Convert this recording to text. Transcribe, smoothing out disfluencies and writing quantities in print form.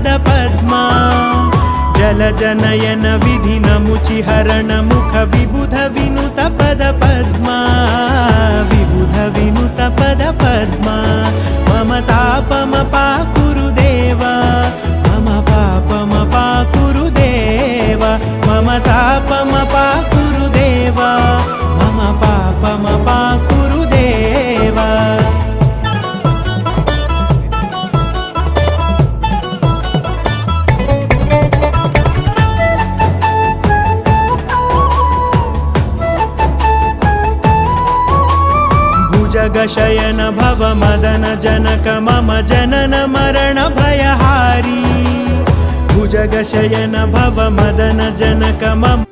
पद पद्मा जलजनयन विधिनमुचिहरण मुख विबुध विनुत पद पद्मा विबुध विनुत पद पद्मा मम तापमपाकुरु देवा मम पापमपाकुरु देवा मम तापमपाकुरु देवा मम पापमपाकुरु देवा भुजगशयन भव मदन जनक मम जनन मरण भयहारी भुजगशयन भव मदन जनक मम